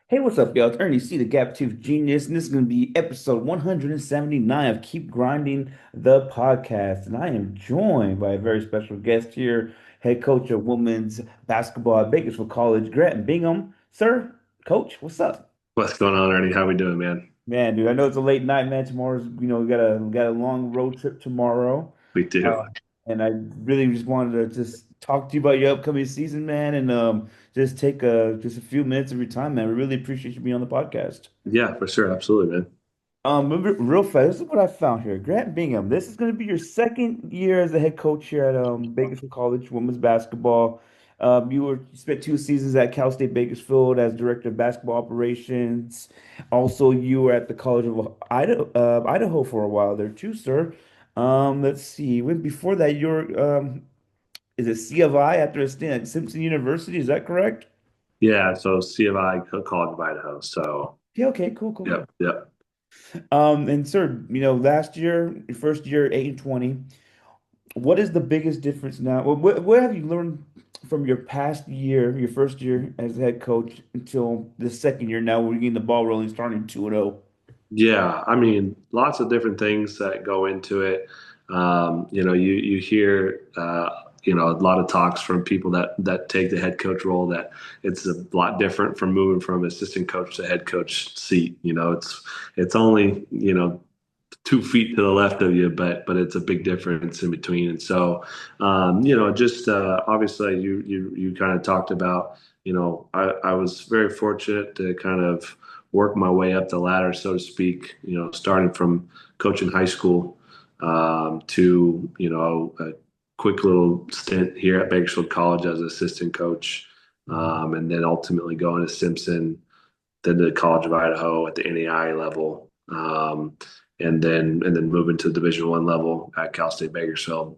Hey, what's up, y'all? It's Ernie C, the Gap Tooth Genius, and this is going to be episode 179 of Keep Grinding the podcast. And I am joined by a very special guest here, head coach of women's basketball at Bakersfield College, Grant Bingham. Sir, coach, what's up? What's going on, Ernie? How we doing, man? Man, dude, I know it's a late night, man. Tomorrow's, we got a long road trip tomorrow. We do. Uh, and I really just wanted to just talk to you about your upcoming season, man, and just take just a few minutes of your time, man. We really appreciate you being on the podcast. Yeah, for sure. Absolutely, man. Real fast, this is what I found here. Grant Bingham, this is going to be your second year as a head coach here at Bakersfield College women's basketball. You spent 2 seasons at Cal State Bakersfield as director of basketball operations. Also, you were at the College of Idaho for a while there too, sir. Let's see. When before that, you're is it C of I after a stint at Simpson University? Is that correct? Yeah, so C of I, College of Idaho. So, Yeah. Okay. Cool. Cool. Cool. yep. And sir, last year, your first year, 8-20. What is the biggest difference now? What have you learned from your past year, your first year as head coach until the second year now, where you're getting the ball rolling, starting 2-0? Yeah, I mean, lots of different things that go into it. You hear a lot of talks from people that take the head coach role that it's a lot different from moving from assistant coach to head coach seat. It's only 2 feet to the left of you, but it's a big difference in between. And so, just obviously, you kind of talked about. I was very fortunate to kind of work my way up the ladder, so to speak. Starting from coaching high school to a quick little stint here at Bakersfield College as an assistant coach, and then ultimately going to Simpson, then to the College of Idaho at the NAI level, and then moving to the Division I level at Cal State Bakersfield.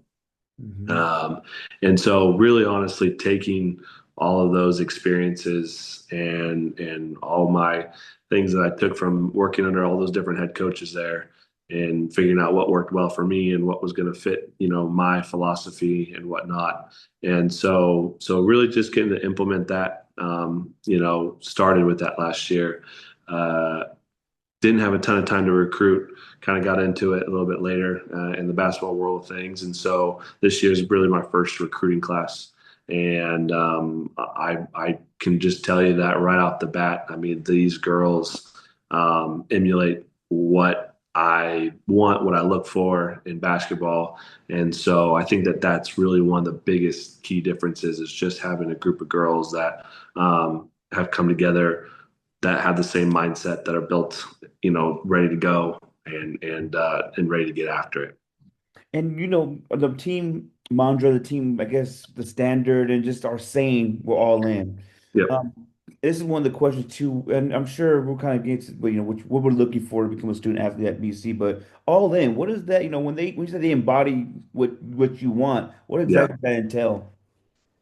Mm-hmm. Um, and so, really, honestly, taking all of those experiences and all my things that I took from working under all those different head coaches there, and figuring out what worked well for me and what was going to fit, my philosophy and whatnot. And so really just getting to implement that. Started with that last year. Uh, didn't have a ton of time to recruit. Kind of got into it a little bit later in the basketball world of things, and so this year is really my first recruiting class. And I can just tell you that right off the bat. I mean, these girls emulate what I want, what I look for in basketball, and so I think that that's really one of the biggest key differences is just having a group of girls that have come together that have the same mindset that are built, ready to go and ready to get after it. And the team mantra, the team, I guess the standard and just our saying, we're all in. Yep. Um, this is one of the questions too, and I'm sure we'll kind of get to, what we're looking for to become a student athlete at BC. But all in, what is that? When you say they embody what you want, what Yeah. exactly does that entail?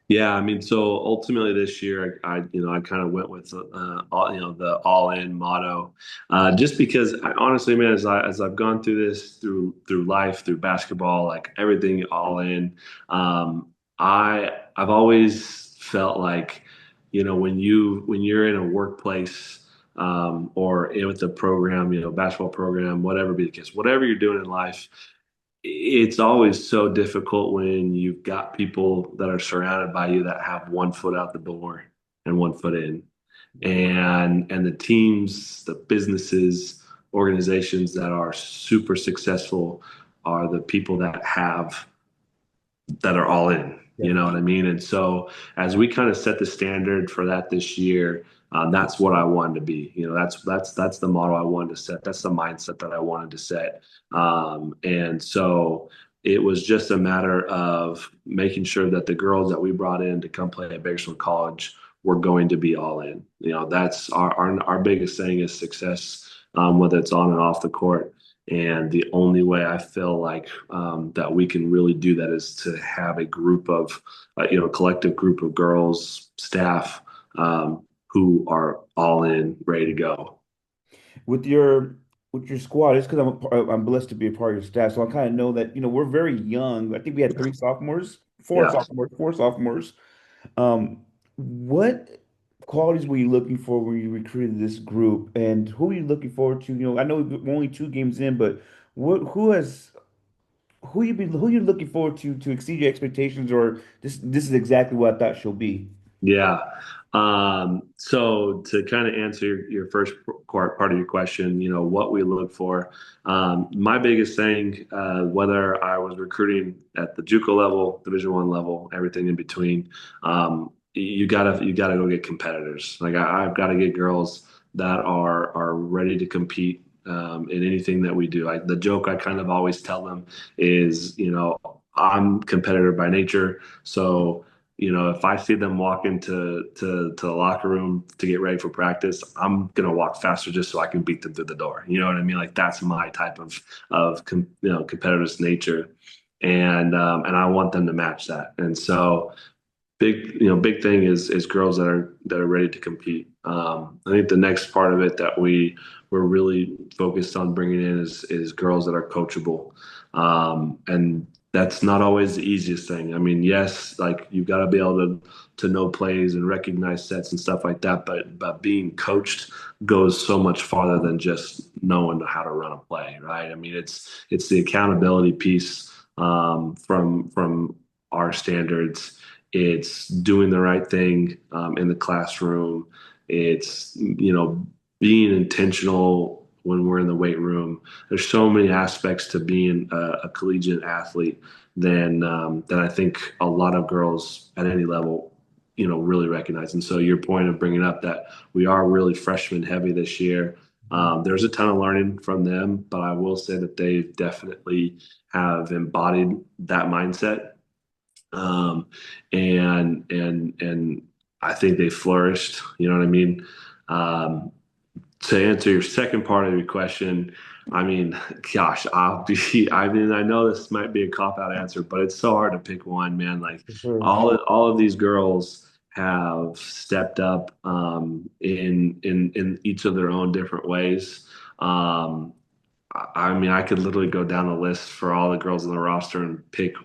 Yeah, I mean, so ultimately this year, I kind of went with, the all in motto, just because I honestly, man, as I've gone through this, through life, through basketball, like everything all in, I've always felt like, when you're in a workplace, or with a program, basketball program, whatever be the case, whatever you're doing in life, it's always so difficult when you've got people that are surrounded by you that have one foot out the door and one foot in. And the teams, the businesses, organizations that are super successful are the people that are all in. Yeah. You know what I mean? And so as we kind of set the standard for that this year, that's what I wanted to be. That's the model I wanted to set. That's the mindset that I wanted to set. And so it was just a matter of making sure that the girls that we brought in to come play at Bakersfield College were going to be all in. That's our biggest thing is success, whether it's on and off the court. And the only way I feel like that we can really do that is to have a group of, collective group of girls, staff, who are all in, ready to go. With your squad, it's because I'm blessed to be a part of your staff, so I kind of know that we're very young. I think we had three sophomores, four Yeah. sophomores, four sophomores. What? qualities were you looking for when you recruited this group, and who are you looking forward to? I know we're only 2 games in, but who has who you looking forward to exceed your expectations, or this is exactly what I thought she'll be. Yeah. So to kind of answer your first part of your question, what we look for. My biggest thing, whether I was recruiting at the JUCO level, Division I level, everything in between, you gotta go get competitors. Like I've got to get girls that are ready to compete. In anything that we do, the joke I kind of always tell them is, I'm competitor by nature, so if I see them walk into the locker room to get ready for practice, I'm gonna walk faster just so I can beat them through the door. You know what I mean? Like that's my type of competitive nature, and I want them to match that. And so big thing is girls that are ready to compete. I think the next part of it that we're really focused on bringing in is girls that are coachable, and that's not always the easiest thing. I mean, yes, like you've got to be able to know plays and recognize sets and stuff like that, but being coached goes so much farther than just knowing how to run a play, right? I mean, it's the accountability piece, from our standards. It's doing the right thing, in the classroom. It's, being intentional when we're in the weight room. There's so many aspects to being a collegiate athlete than I think a lot of girls at any level, really recognize. And so your point of bringing up that we are really freshman heavy this year, there's a ton of learning from them, but I will say that they definitely have embodied that mindset, and I think they flourished. You know what I mean? Um, to answer your second part of your question, I mean, gosh, I'll be. I mean, I know this might be a cop out answer, but it's so hard to pick one, man. Like For sure. all of these girls have stepped up, in each of their own different ways. Um, I mean, I could literally go down the list for all the girls on the roster and pick,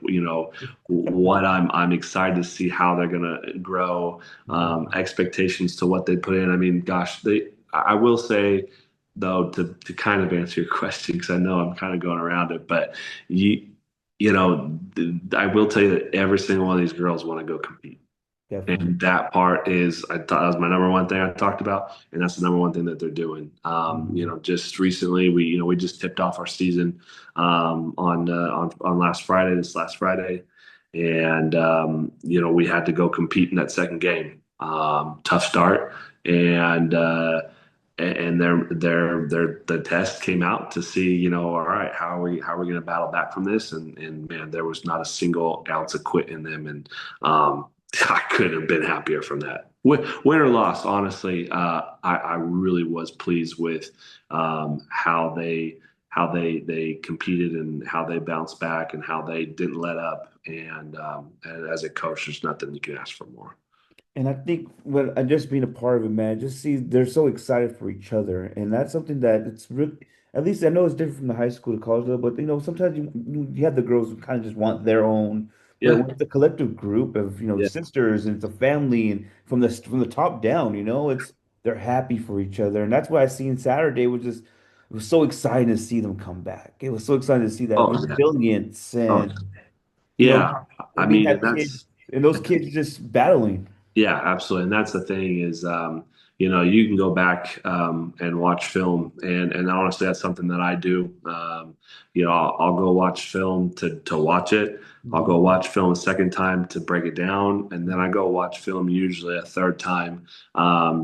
what I'm excited to see how they're gonna grow, expectations to what they put in. I mean, gosh, I will say though, to kind of answer your question, because I know I'm kind of going around it, but you I will tell you that every single one of these girls want to go compete. Definitely. And that part is, I thought that was my number one thing I talked about, and that's the number one thing that they're doing. Just recently, we just tipped off our season, on this last Friday, and we had to go compete in that second game. Tough start, and the test came out to see, all right, how are we going to battle back from this? And man, there was not a single ounce of quit in them, and I couldn't have been happier from that. Win or loss, honestly, I really was pleased with, how they competed and how they bounced back and how they didn't let up. And as a coach, there's nothing you can ask for more. And I think what I just being a part of it, man, just see they're so excited for each other, and that's something that it's really. At least I know it's different from the high school to college level, but sometimes you have the girls who kind of just want their own, but Yeah, with the collective group of yeah. sisters and it's a family, and from the top down, it's they're happy for each other, and that's what I seen Saturday was just it was so exciting to see them come back. It was so exciting to see that Oh, yeah. resilience Oh, and you know yeah. I they mean, have and kids that's and those kids just battling. Yeah, absolutely. And that's the thing is, you can go back, and watch film, and honestly, that's something that I do. I'll go watch film to watch it. I'll go watch film a second time to break it down, and then I go watch film usually a third time,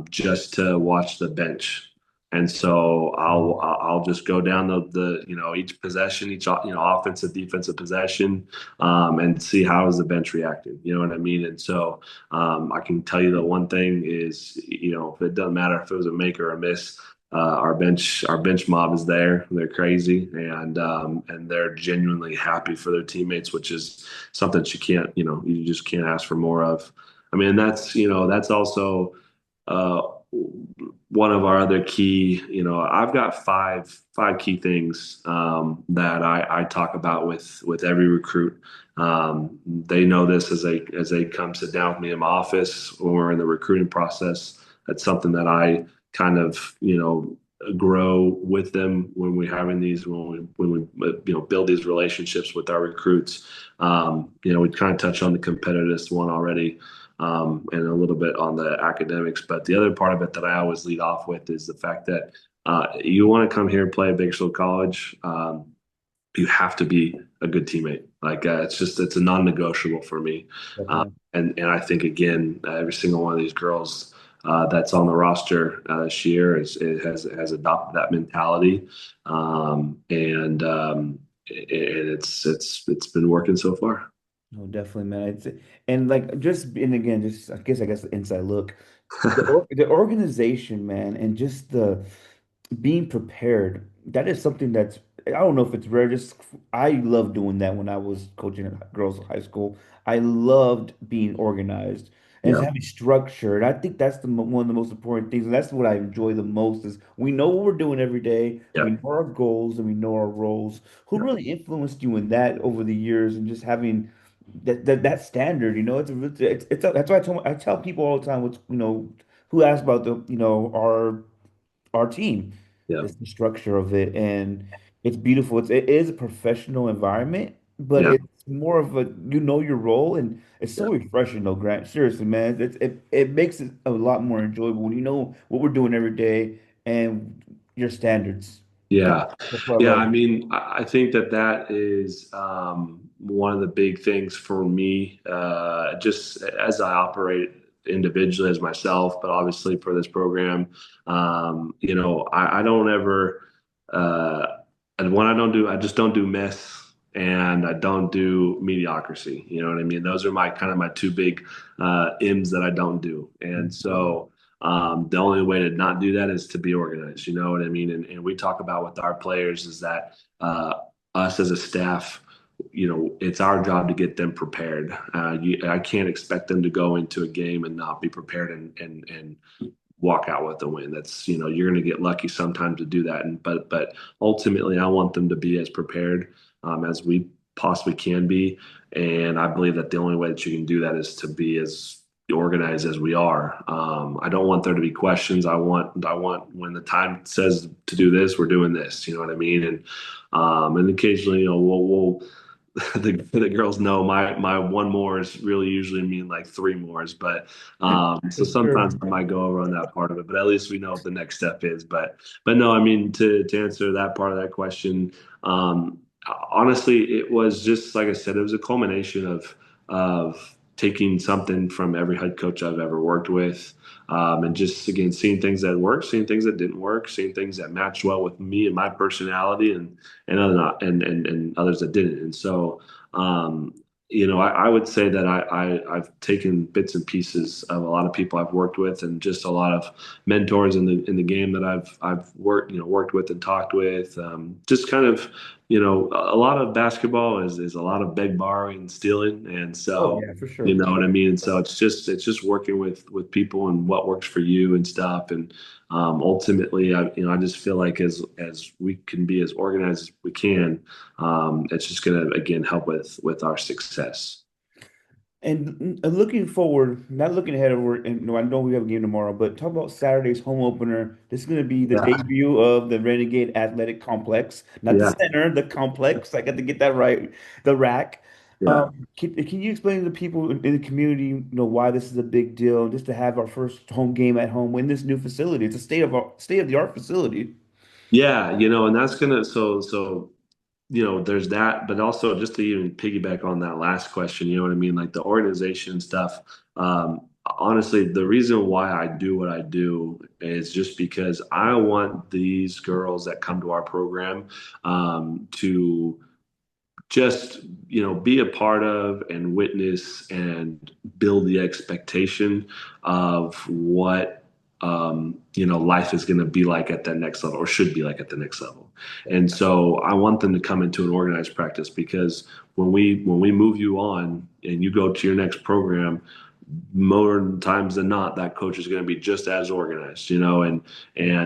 just to watch the bench. And so I'll just go down the each possession, each offensive defensive possession, and see how is the bench reacting. You know what I mean? And so. I can tell you the one thing is, if it doesn't matter if it was a make or a miss, our bench mob is there. They're crazy, and they're genuinely happy for their teammates, which is something you just can't ask for more of. I mean, that's also, uh, one of our other key. I've got five key things, that I talk about with every recruit. They know this as they come sit down with me in my office when we're in the recruiting process. that's something that I kind of, grow with them when we're having these, when we build these relationships with our recruits. We kind of touched on the competitiveness one already, and a little bit on the academics. But the other part of it that I always lead off with is the fact that you want to come here and play at Bakersfield College. You have to be a good teammate. Like it's a non-negotiable for me. Definitely. And I think again, every single one of these girls that's on the roster this year has adopted that mentality, and it's been working so far. No, definitely, man. And like just and again, just I guess the inside look, the organization, man, and just the being prepared. That is something that's I don't know if it's rare. Just I love doing that when I was coaching at girls high school. I loved being organized and Yeah, having structure. And I think that's one of the most important things. And that's what I enjoy the most is we know what we're doing every day. yeah, We know our goals and we know our roles. Who yeah, really influenced you in that over the years and just having that standard, that's why I tell people all the time who ask about our team. yeah, It's the structure of it, and it's beautiful. It is a professional environment, but yeah, it's more of your role, and it's so yeah. refreshing though, Grant. Seriously, man, it makes it a lot more enjoyable when you know what we're doing every day and your standards. That's, Yeah. that's what I Yeah. love. I mean, I think that is one of the big things for me, just as I operate individually as myself, but obviously for this program, I don't ever, uh, and when I just don't do mess and I don't do mediocrity. You know what I mean? Those are my kind of my two big M's that I don't do. And so, the only way to not do that is to be organized. You know what I mean? And we talk about with our players is that us as a staff, it's our job to get them prepared. I can't expect them to go into a game and not be prepared and walk out with a win. That's, you're going to get lucky sometimes to do that. But ultimately, I want them to be as prepared as we possibly can be. And I believe that the only way that you can do that is to be as organized as we are. I don't want there to be questions. I want when the time says to do this, we're doing this. You know what I mean? And occasionally, we'll the girls know my one more is really usually mean like three mores, but so For sure. sometimes I might go over on that part of it, but at least we know what the next step is. But no, I mean to answer that part of that question, honestly, it was just like I said, it was a culmination of taking something from every head coach I've ever worked with. And just again seeing things that worked, seeing things that didn't work, seeing things that matched well with me and my personality, and other not and others that didn't. And so, um, I would say that I've taken bits and pieces of a lot of people I've worked with, and just a lot of mentors in the game that I've worked with and talked with. Just kind of, a lot of basketball is a lot of beg, borrowing, and stealing, and Oh so. yeah, for You sure. know what I mean? And so it's just working with people and what works for you and stuff. And ultimately, I just feel like as we can be as organized as we can, it's just going to again help with our success. And looking forward, not looking ahead of and no, I know we have a game tomorrow, but talk about Saturday's home opener. This is going to be the Yeah, debut of the Renegade Athletic Complex, not the yeah, center, the complex. I got to get that right, the rack. yeah. Can you explain to the people in the community, why this is a big deal, just to have our first home game at home in this new facility? It's a state of the art facility. Yeah, and that's gonna so there's that, but also just to even piggyback on that last question, you know what I mean? Like the organization stuff. Honestly, the reason why I do what I do is just because I want these girls that come to our program to just be a part of and witness and build the expectation of what life is going to be like at that next level or should be like at the next level. And so I want them to come into an organized practice because when we move you on and you go to your next program, more times than not that coach is going to be just as organized, and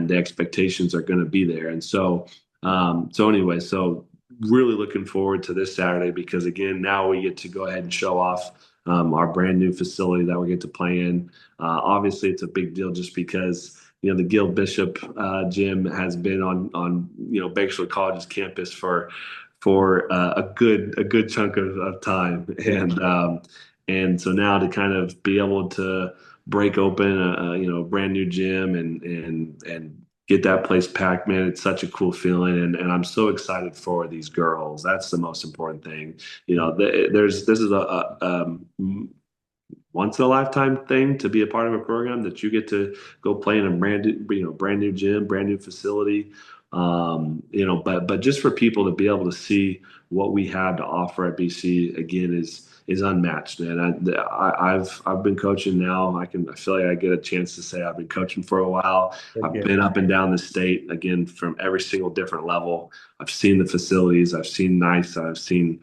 the expectations are going to be there. And so anyway, so really looking forward to this Saturday because again, now we get to go ahead and show off our brand new facility that we get to play in. Obviously, it's a big deal just because the Gil Bishop gym has been on Bakersfield College's campus for a good chunk of time, Yeah, and so now to kind of be able to break open a brand new gym and get that place packed, man, it's such a cool feeling, and I'm so excited for these girls. That's the most important thing. This is a once in a lifetime thing to be a part of a program that you get to go play in a brand new gym, brand new facility. But just for people to be able to see what we have to offer at BC again is unmatched, man. I've been coaching now. I feel like I get a chance to say I've been coaching for a while. I've yeah, been up and down the state again from every single different level. I've seen the facilities. I've seen nice. I've seen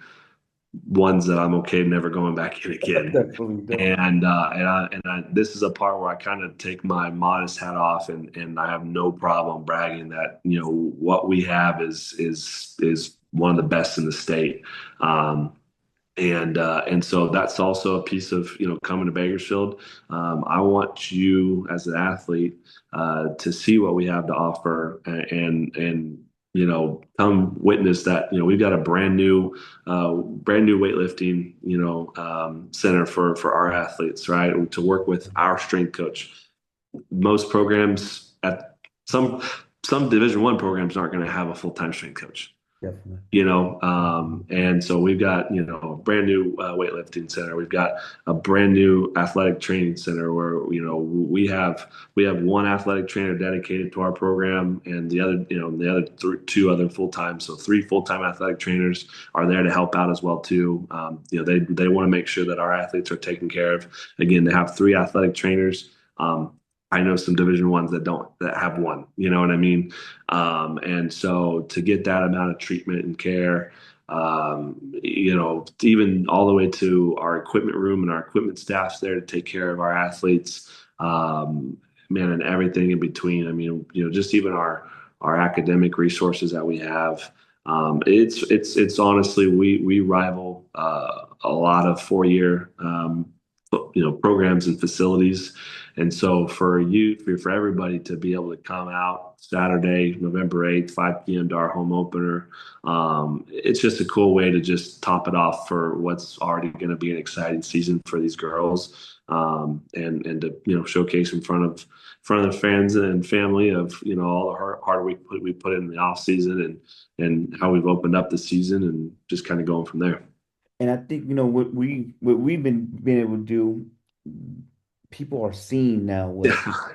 ones that I'm okay never going back in again. definitely, definitely. This is a part where I kind of take my modest hat off, and I have no problem bragging that what we have is one of the best in the state. And so that's also a piece of coming to Bakersfield. I want you as an athlete to see what we have to offer and come witness that we've got a brand new weightlifting center for our athletes, right, to work with our strength coach. Most programs at some Division I programs aren't going to have a full-time strength coach. Definitely. And so we've got a brand new weightlifting center. We've got a brand new athletic training center where we have one athletic trainer dedicated to our program, and two other full time. So three full time athletic trainers are there to help out as well too. They want to make sure that our athletes are taken care of. Again, they have three athletic trainers. I know some Division ones that have one. You know what I mean? And so to get that amount of treatment and care, even all the way to our equipment room and our equipment staffs there to take care of our athletes, man, and everything in between. I mean, just even our academic resources that we have. It's honestly we rival a lot of 4-year programs and facilities. And so for everybody to be able to come out Saturday, November 8th, 5 p.m. to our home opener, it's just a cool way to just top it off for what's already going to be an exciting season for these girls, and to showcase in front of the fans and family of all the hard we put in the off season and how we've opened up the season and just kind of going from there. And I think what we've been being able to do, people are seeing now what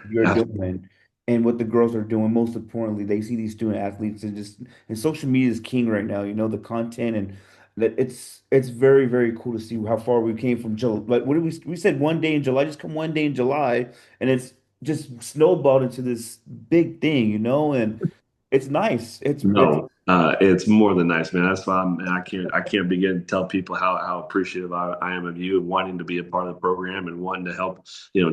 you're Yeah, doing and what the girls are doing. Most importantly, they see these student athletes and social media is king right now. The content and that it's very, very cool to see how far we came from July. Like what did we said one day in July, just come one day in July, and it's just snowballed into this big thing, and it's nice. It's No, it's more than nice, man. That's why I can't begin to tell people how appreciative I am of you and wanting to be a part of the program and wanting to help,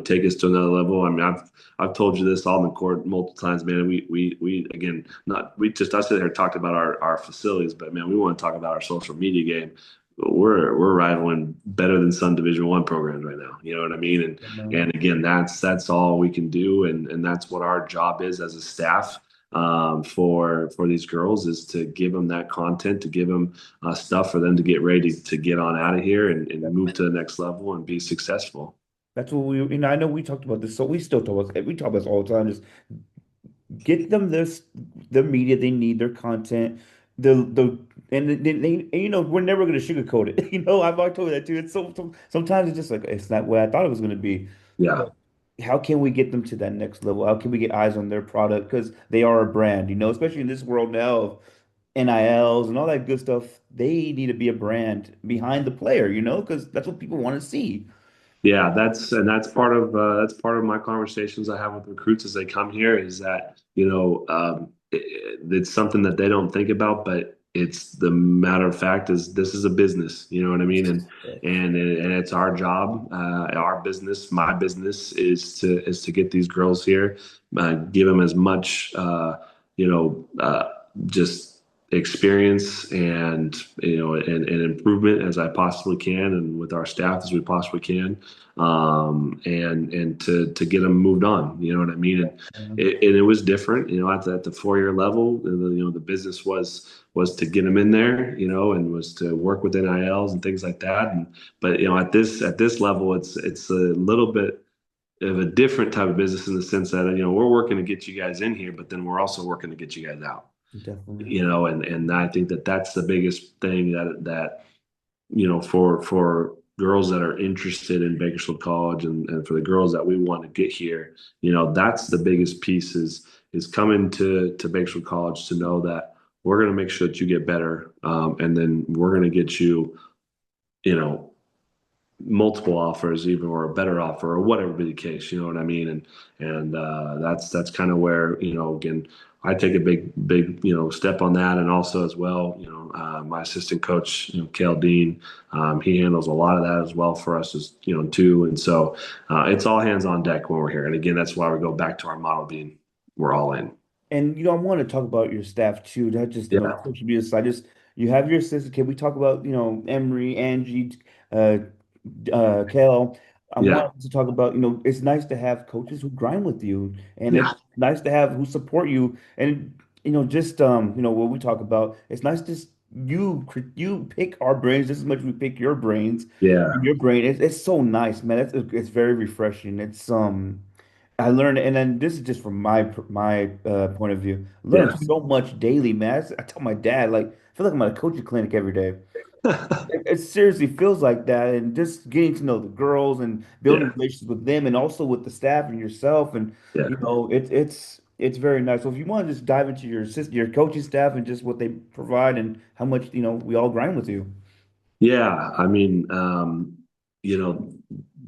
take us to another level. I mean, I've told you this all in the court multiple times, man. We again, not we just I sit here and talked about our facilities, but man, we want to talk about our social media game. We're rivaling better than some Division I programs right now. You know what I mean? And again, that's all we can do, and that's what our job is as a staff, for these girls, is to give them that content, to give them stuff for them to get ready to get on out of here and move to the next level and be successful. That's what I know we talked about this, so we still talk about this all the time. Just get them the media they need, their content, the and we're never gonna sugarcoat it. I've always told you that too. Sometimes it's just like it's not what I thought it was gonna be. Yeah. But how can we get them to that next level? How can we get eyes on their product? Because they are a brand, especially in this world now of NILs and all that good stuff. They need to be a brand behind the player, because that's what people want to see. Yeah, that's part of my conversations I have with recruits as they come here is that it's something that they don't think about, but it's the matter of fact is this is a business, you know what I mean, and it's our job, our business, my business is to get these girls here, give them as much you know just experience and and improvement as I possibly can, and with our staff as we possibly can, and to get them moved on. You know what I mean? And it was different. At the 4 year level, the business was to get them in there, and was to work with NILs and things like that. But at this level, it's a little bit of a different type of business in the sense that we're working to get you guys in here, but then we're also working to get you guys out. Definitely. And I think that that's the biggest thing that for girls that are interested in Bakersfield College, and for the girls that we want to get here, that's the biggest piece is coming to Bakersfield College to know that we're going to make sure that you get better, and then we're going to get you, you know, multiple offers, even, or a better offer, or whatever be the case. You know what I mean? And that's kind of where, again, I take a big step on that, and also as well, my assistant coach, Kale Dean, he handles a lot of that as well for us, as too. And so it's all hands on deck when we're here. And again, that's why we go back to our model being we're all in. And I want to talk about your staff too, not just Yeah, social media side. Just you have your assistant. Can we talk about Emery, Angie, uh, Kale? I yeah, want to talk about it's nice to have coaches who grind with you, and yeah, it's nice to have who support you, and just what we talk about. It's nice to you pick our brains just as much as we pick your brains. yeah, Your brain, it's so nice, man. It's very refreshing. It's. I learned, and then this is just from my point of view. I learned yeah. so much daily, man. I tell my dad, like, I feel like I'm at a coaching clinic every day. It seriously feels like that, and just getting to know the girls and building Yeah, relationships with them, and also with the staff and yourself, and yeah. it's very nice. So if you want to just dive into your coaching staff and just what they provide and how much we all grind with you. Yeah, I mean, you know,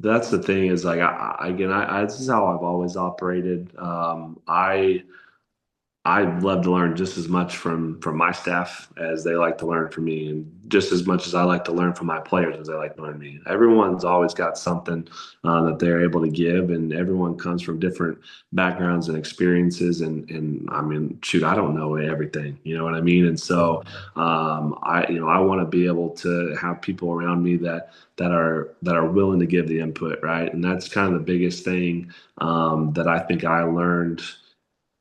that's the thing is like again, this is how I've always operated. I love to learn just as much from my staff as they like to learn from me, and just as much as I like to learn from my players as they like to learn me. Everyone's always got something that they're able to give, and everyone comes from different backgrounds and experiences. And I mean, shoot, I don't know everything, you know what I mean? And so I want to be able to have people around me that are willing to give the input, right? And that's kind of the biggest thing that I think I learned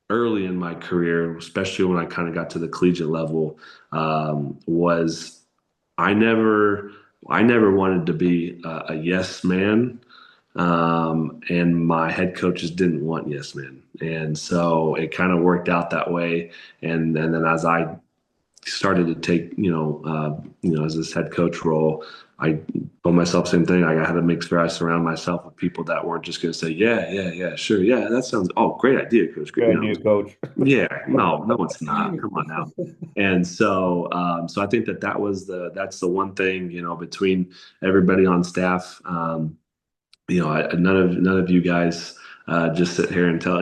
early in my career, especially when I kind of got to the collegiate level, was I never I never wanted to be a yes man, and my head coaches didn't want yes men, and so it kind of worked out that way. And then as I started to take, as this head coach role, I told myself same thing. I had to make sure I surround myself with people that weren't just going to say, yeah, yeah, yeah, sure, yeah, that sounds, oh, great idea, coach, great, Good idea, coach. yeah, no, no, it's not. Come on now. And so, so I think that's the one thing, between everybody on staff. None of you guys just sit here and tell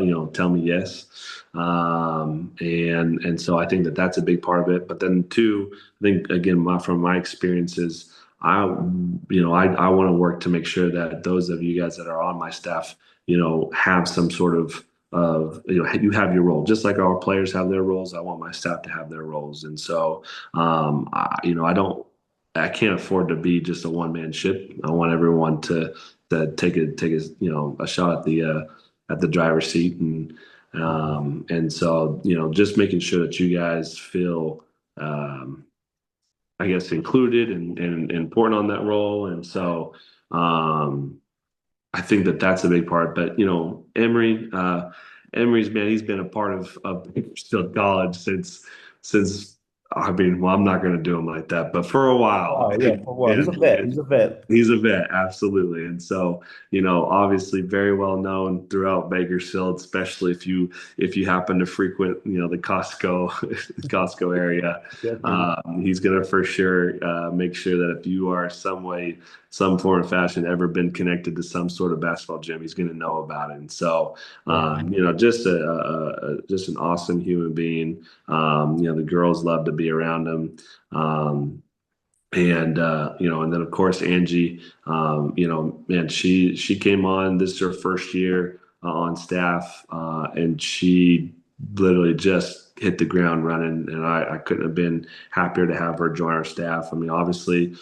me yes. And so I think that that's a big part of it. But then two, I think again, from my experiences, I want to work to make sure that those of you guys that are on my staff, have some sort of you have your role, just like our players have their roles. I want my staff to have their roles. And so I can't afford to be just a one man ship. I want everyone to take a a shot at the driver's seat. And so just making sure that you guys feel I guess included and important on that role. And so um I think that that's a big part. But Emery's, man, he's been a part of Bakersfield College since I mean, well, I'm not going to do him like that, but for a while. Oh yeah, for what? He's a vet. He's And a vet. he's a vet, absolutely. And so, obviously very well known throughout Bakersfield, especially if you happen to frequent, the Costco area. Definitely. He's going to for sure make sure that if you are some form of fashion, ever been connected to some sort of basketball gym, he's going to know about it. And so, just just an awesome human being. The girls love to be around him. And then of course Angie, man, she came on. This is her first year on staff, and she literally just hit the ground running, and I couldn't have been happier to have her join our staff. I mean, obviously,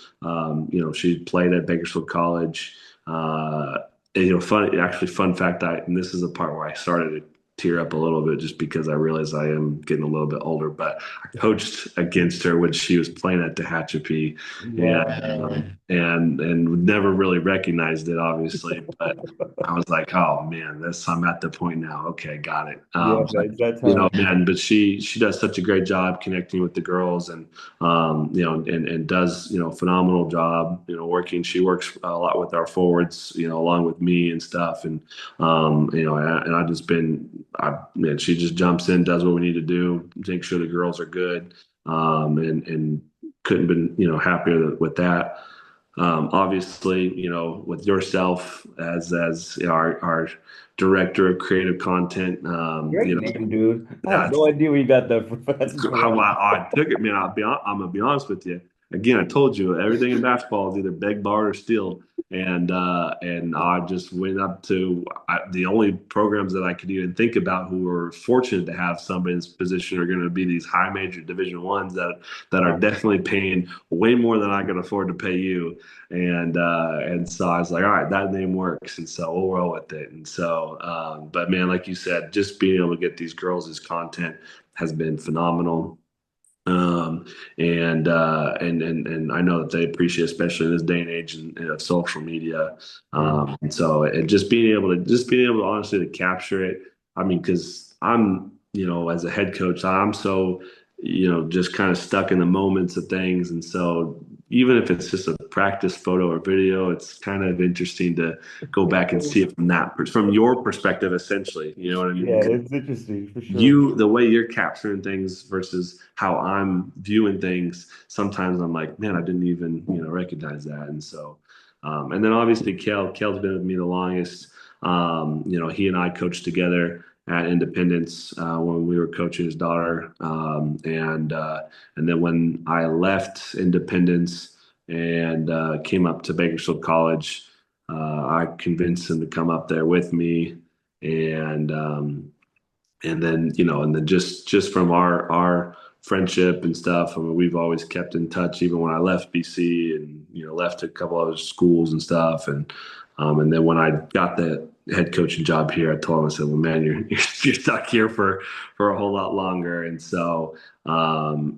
she played at Bakersfield College. And, fun fact, and this is the part where I started to tear up a little bit just because I realized I am getting a little bit older. But I coached against her when she was playing at Tehachapi, and Wow. and never really recognized it, obviously, but I was like, oh man, I'm at the point now. Okay, got it. Yeah, man, it's that time. Man, but she does such a great job connecting with the girls, and and does phenomenal job. Working. She works a lot with our forwards, along with me and stuff, and and I just man, she just jumps in, does what we need to do, make sure the girls are good, and couldn't been happier with that. Obviously, with yourself as our director of creative content, Great name, dude. I have no that's idea where you got that from. That's how great. I took it, man. I'm gonna be honest with you. Again, I told you everything in basketball is either beg, borrowed, or steal. And I just went up to the only programs that I could even think about who were fortunate to have somebody in this position are going to be these high major Division ones that are Yeah, definitely paying way more than I can afford to pay you. And so I was like, all right, that name works, and so we'll roll with it. And so, but man, like you said, just being able to get these girls' content has been phenomenal. Um, and I know that they appreciate, especially in this day and age of social media. yeah, And so, and just being able to honestly to capture it. I mean, because I'm, as a head coach, I'm so, just kind of stuck in the moments of things. And so, even if it's just a practice photo or video, it's kind of interesting to go back and see it from your perspective, essentially. You know what I yeah, mean? it's interesting for sure. The way you're capturing things versus how I'm viewing things, sometimes I'm like, man, I didn't even, recognize that. And so, and then obviously Kale's been with me the longest. He and I coached together at Independence when we were coaching his daughter. And then when I left Independence and came up to Bakersfield College, I convinced him to come up there with me. And, and then just from our friendship and stuff. I mean, we've always kept in touch, even when I left BC and left a couple other schools and stuff. And then when I got the head coaching job here, I told him, I said, well, man, you're stuck here for a whole lot longer. And so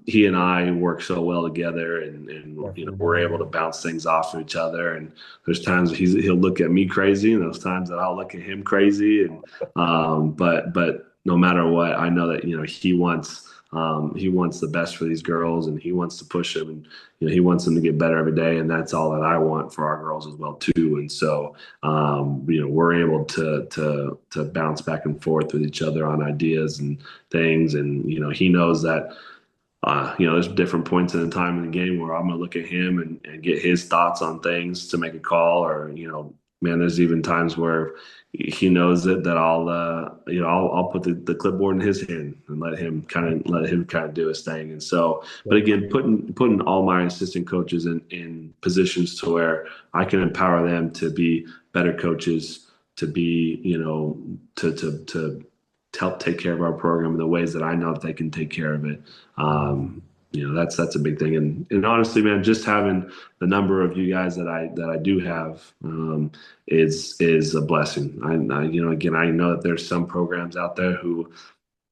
he and I work so well together, and Definitely. we're able to bounce things off of each other. And there's times he'll look at me crazy, and those times that I'll look at him crazy. And but no matter what, I know that he wants the best for these girls, and he wants to push them, and he wants them to get better every day, and that's all that I want for our girls as well too. And so we're able to bounce back and forth with each other on ideas and things, and he knows that there's different points in the time in the game where I'm going to look at him and get his thoughts on things to make a call, or man, there's even times where he knows that I'll put the clipboard in his hand and let him kind of do his thing. And so, but again, putting all my assistant coaches in positions to where I can empower them to be better coaches, to be to help take care of our program in the ways that I know that they can take care of it. That's a big thing. And honestly, man, just having the number of you guys that I do have is a blessing. Again, I know that there's some programs out there who,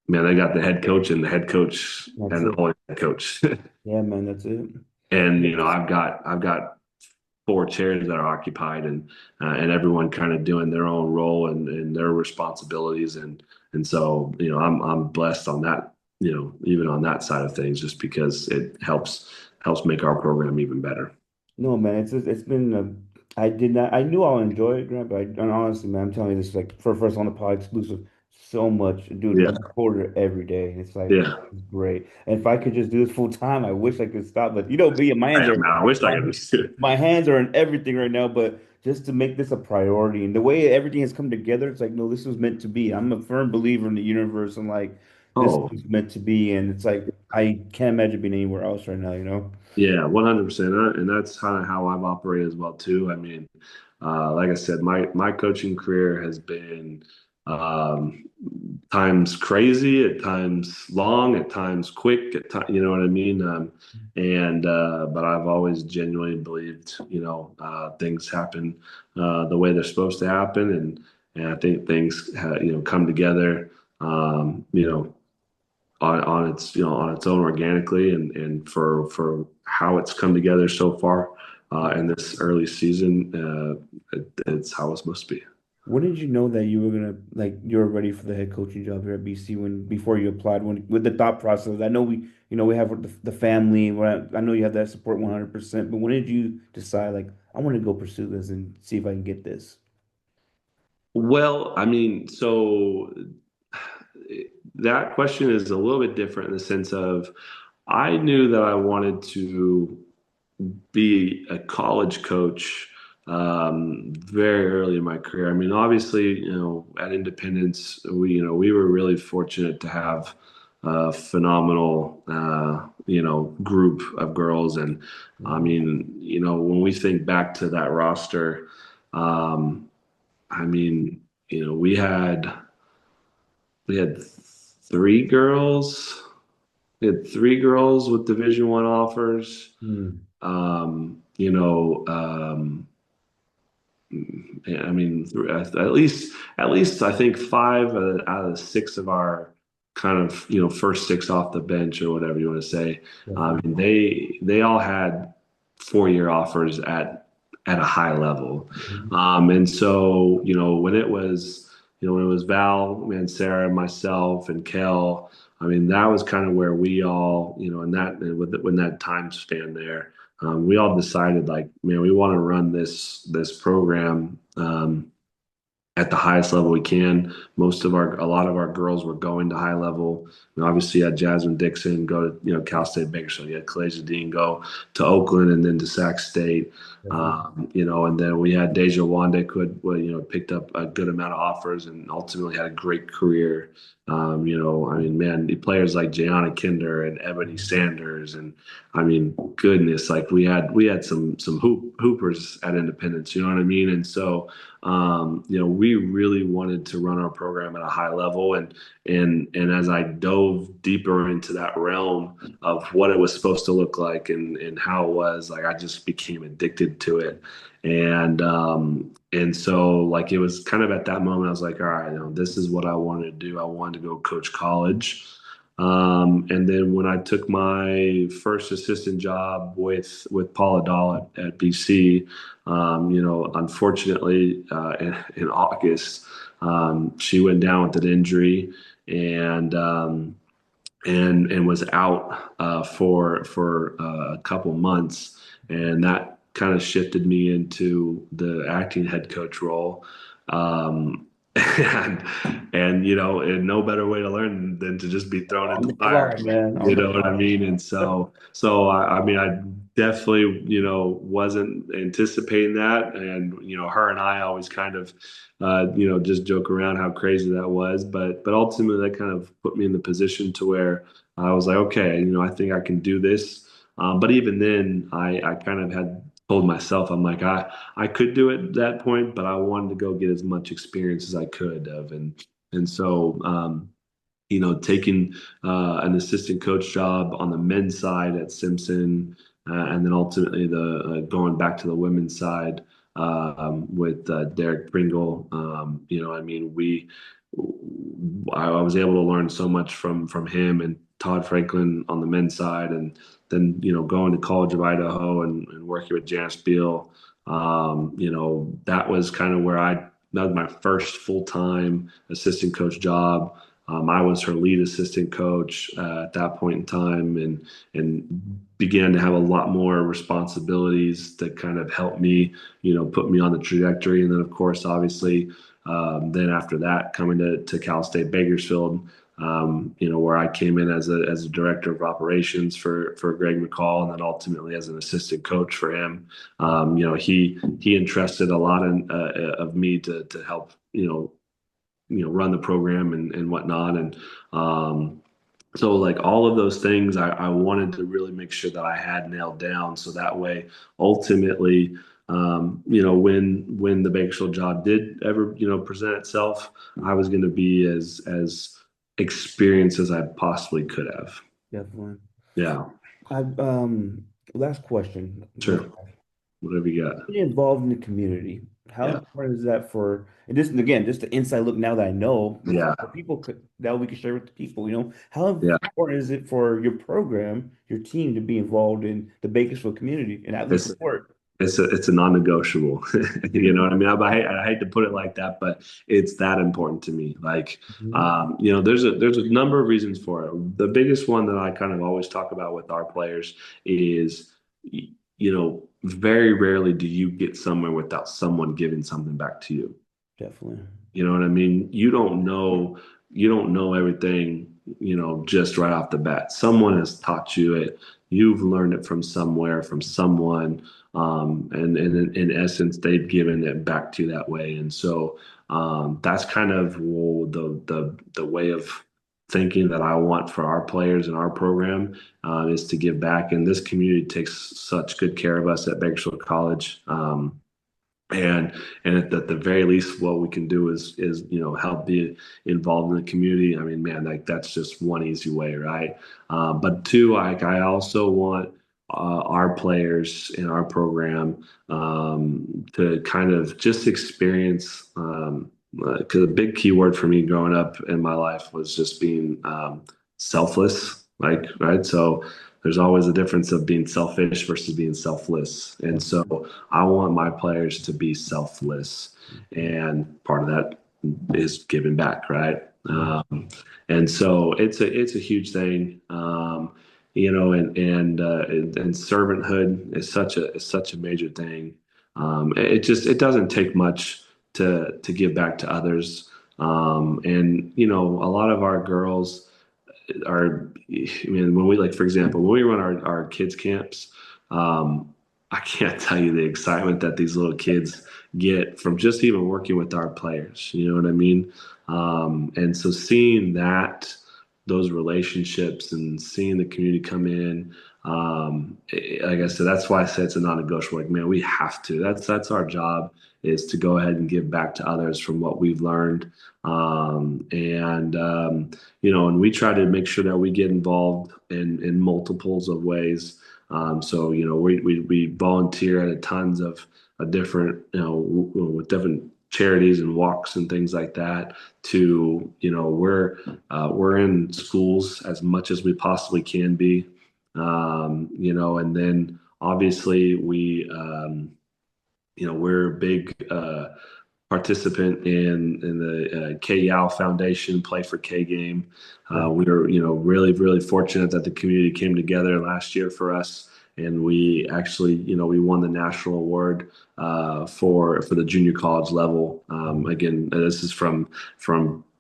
man, they got the head coach and the head coach That's and the it. only head coach. Yeah, man, that's it. And I've got four chairs that are occupied, and everyone kind of doing their own role and their responsibilities, and so I'm blessed on that, even on that side of things, just because it helps make our program even better. No, man, it's been. I did not. I knew I'll enjoy it, Grant, but and honestly, man, I'm telling you this like for first on the pod exclusive. So much, dude. I Yeah, record it every day. It's like yeah. it's great. And if I could just do this full time, I wish I could stop. But me, my hands I, are man, I wish I my could just do it. my hands are in everything right now. But just to make this a priority and the way everything has come together, it's like no, this was meant to be. I'm a firm believer in the universe, and like this Oh, was meant to be. And it's like I can't imagine being anywhere else right now. You know. yeah, 100%. And that's kind of how I've operated as well too. I mean, like I said, my coaching career has been um, times crazy, at times long, at times quick, at times, you know what I mean? And but I've always genuinely believed, things happen the way they're supposed to happen, and I think things come together, on its on its own organically, and for how it's come together so far in this early season, it's how it's supposed to be. When did you know that you were gonna like you were ready for the head coaching job here at BC when before you applied? When with the thought process, I know we have the family. I know you have that support 100%. But when did you decide like I want to go pursue this and see if I can get this? Well, I mean, so that question is a little bit different in the sense of I knew that I wanted to be a college coach very early in my career. I mean, obviously, at Independence, we were really fortunate to have a phenomenal, group of girls. And I Mhm. mean, when we think back to that roster, um, I mean, we had three girls. We had three girls with Division I offers. Hmm. Um, you know, um, I mean, at least I think five out of the six of our kind of first six off the bench or whatever you want to say. Definitely. They all had 4-year offers at a high level, Mhm. and so when it was Val and Sarah, myself and Kel. I mean, that was kind of where we all, in that time span there, we all decided like, man, we want to run this program at the highest level we can. A lot of our girls were going to high level. And obviously, you had Jasmine Dixon go to Cal State Bakersfield. You had Kalasia Dean go to Oakland and then to Sac State. Definitely. And then we had Deja Wandick who had, picked up a good amount of offers and ultimately had a great career. I mean, man, the players like Jayana Kinder and Ebony Sanders, and I mean, goodness, like we had some hoopers at Independence, you know what I mean? And so we really wanted to run our program at a high level, and as I dove deeper into that realm of what it was supposed to look like and how it was, like I just became addicted to it. And so like it was kind of at that moment I was like, all right, this is what I wanted to do. I wanted to go coach college. And then when I took my first assistant job with Paula Dahl at BC, unfortunately, in August, she went down with an injury and was out for a couple months, and that kind of shifted me into the acting head coach role. Um, and no better way to learn than to just be thrown On into the the fire. fly, man. You On the know what I fly. mean? And so I mean, I definitely, wasn't anticipating that. And, her and I always kind of, just joke around how crazy that was. But ultimately, that kind of put me in the position to where I was like, okay, I think I can do this. But even then, I kind of had told myself, I'm like, I could do it at that point, but I wanted to go get as much experience as I could of. And so, taking an assistant coach job on the men's side at Simpson, and then ultimately the going back to the women's side with Derek Pringle. I mean, I was able to learn so much from him and Todd Franklin on the men's side, and then going to College of Idaho and working with Janice Beal. That was kind of where that was my first full time assistant coach job. I was her lead assistant coach at that point in time, and began to have a lot more responsibilities that kind of helped me, put me on the trajectory. And then, of course, obviously, then after that, coming to Cal State Bakersfield, where I came in as a director of operations for Greg McCall, and then ultimately as an assistant coach for him. He entrusted a lot of me to help run the program and whatnot. And so like all of those things I wanted to really make sure that I had nailed down, so that way ultimately when the Bakersfield job did ever present itself, I was going to be as experience as I possibly could have. Definitely. Yeah, I last question. sure. Whatever you got. Being involved in the community. How Yeah, important is that for, and this, and again, just the inside look now that I know, yeah, for people could, that we can share with the people, how yeah. important is it for your program, your team to be involved in the Bakersfield community and at least It's support? it's a non-negotiable. You know what I mean? I hate to put it like that, but it's that important to me. Like, Mhm. there's a number of reasons for it. The biggest one that I kind of always talk about with our players is, very rarely do you get somewhere without someone giving something back to you. Definitely. You know what I mean? You don't know everything, just right off the bat. Someone has taught you it. You've learned it from somewhere, from someone, and in essence, they've given it back to you that way. And so that's kind of the way of thinking that I want for our players in our program is to give back. And this community takes such good care of us at Bakersfield College. And at the very least, what we can do is help be involved in the community. I mean, man, like that's just one easy way, right? But two, like I also want our players in our program to kind of just experience. Because a big key word for me growing up in my life was just being selfless, like right. So there's always a difference of being selfish versus being selfless, and Definitely. so. I want my players to be selfless, Mhm. and part of that is giving back, right? Yeah. And so it's a huge thing, and servanthood is such a major thing. It doesn't take much to give back to others, and a lot of our girls are, I mean, when we like, for example, when we run our kids camps, I can't tell you the excitement that these little kids get from just even working with our players. You know what I mean? And so seeing those relationships and seeing the community come in, like I said, that's why I said it's a non-negotiable. Like, man, we have to. That's our job is to go ahead and give back to others from what we've learned. And we try to make sure that we get involved in multiples of ways. So we volunteer at tons of different with different charities and walks and things like that. To we're in schools as much as we possibly can be. And then obviously we're a big participant in the K Yao Foundation Play for K game. Yeah. We were really really fortunate that the community came together last year for us, and we actually we won the national award for the junior college level. Again, this is from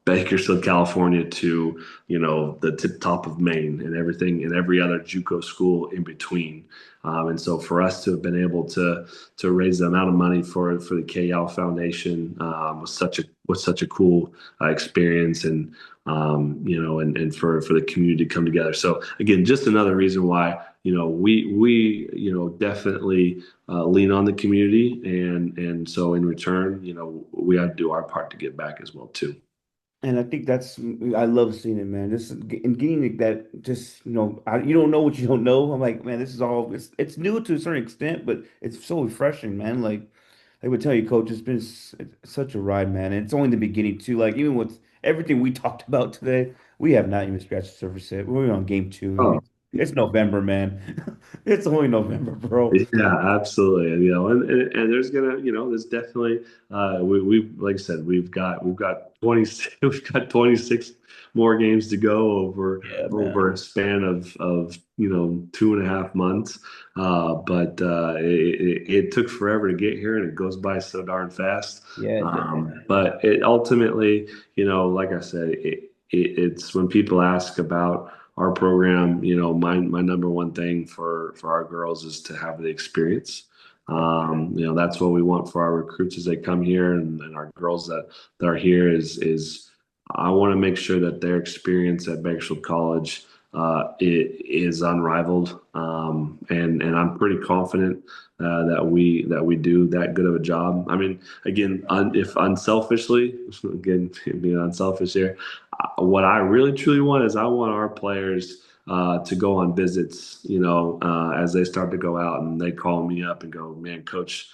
Bakersfield, California to the tip top of Maine and everything and every other JUCO school in between. And so for us to have been able to raise the amount of money for the KL Foundation was such a cool experience, and and for the community to come together. So again, just another reason why we definitely lean on the community, and so in return we have to do our part to give back as well too. And I think I love seeing it, man. This and getting that, just, you don't know what you don't know. I'm like, man, this is all, it's new to a certain extent, but it's so refreshing, man. Like, I would tell you, coach, it's such a ride, man. And it's only the beginning too. Like, even with everything we talked about today, we have not even scratched the surface yet. We're on game two. I Oh, mean, it's November, man. It's only November, bro. yeah, absolutely. And there's definitely we like I said, we've got 20 we've got 26 more games to go over Yeah, over man. a span of 2.5 months. But it took forever to get here, and it goes by so darn fast. Yeah, it does. But it ultimately, like I said, it's when people ask about our program, my number one thing for our girls is to have the experience. That's what we want for our recruits as they come here, and our girls that are here is I want to make sure that their experience at Bakersfield College it is unrivaled, and I'm pretty confident that we do that good of a job. I mean, again, if unselfishly, again being unselfish here, what I really truly want is I want our players to go on visits, as they start to go out and they call me up and go, man, coach,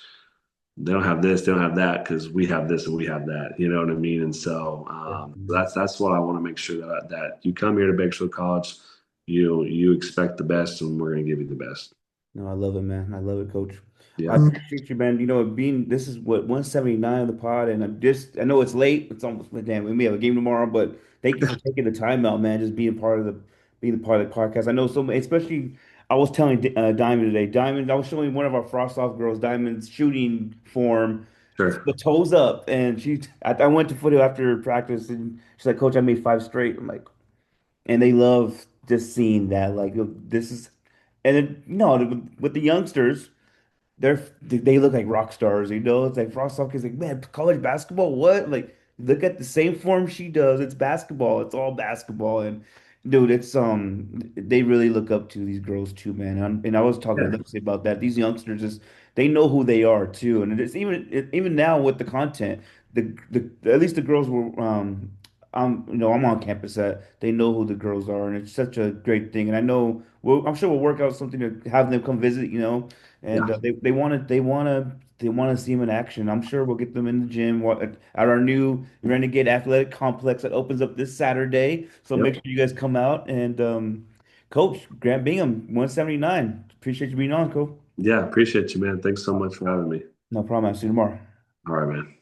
they don't have this, they don't have that because we have this and we have that. You know what I mean? And so that's what I want to make sure that you come here to Bakersfield College, you expect the best, and we're going to give you the best. No, I love it, man. I love it, Coach. I Yep. appreciate you, man. Being this is what 179 of the pod, and I know it's late. It's almost damn. We may have a game tomorrow, but thank you for taking the time out, man. Just being a part of the podcast. I know so many, especially. I was telling Diamond today. Diamond, I was showing one of our frost off girls, Diamond's shooting form, Sure. the toes up, and I went to foothill after practice, and she's like, "Coach, I made five straight." I'm like, and they love just seeing that, like this is, and then no, with the youngsters they look like rock stars, you know. It's like Frostoff is like, man, college basketball, what? Like, look at the same form she does. It's basketball. It's all basketball. And dude, it's they really look up to these girls too, man. And I was talking to Yeah. Lexi about that. These youngsters just they know who they are too. And it's even now with the content, the at least the girls were I'm on campus that they know who the girls are, and it's such a great thing. And I know I'm sure we'll work out something to have them come visit, and Yeah. they want to see him in action. I'm sure we'll get them in the gym at our new Renegade Athletic Complex that opens up this Saturday. So make Yep. sure you guys come out and Coach Grant Bingham, 179. Appreciate you being on, Coach. Yeah. Appreciate you, man. Thanks so much for having me. No problem. I'll see you tomorrow. All right, man.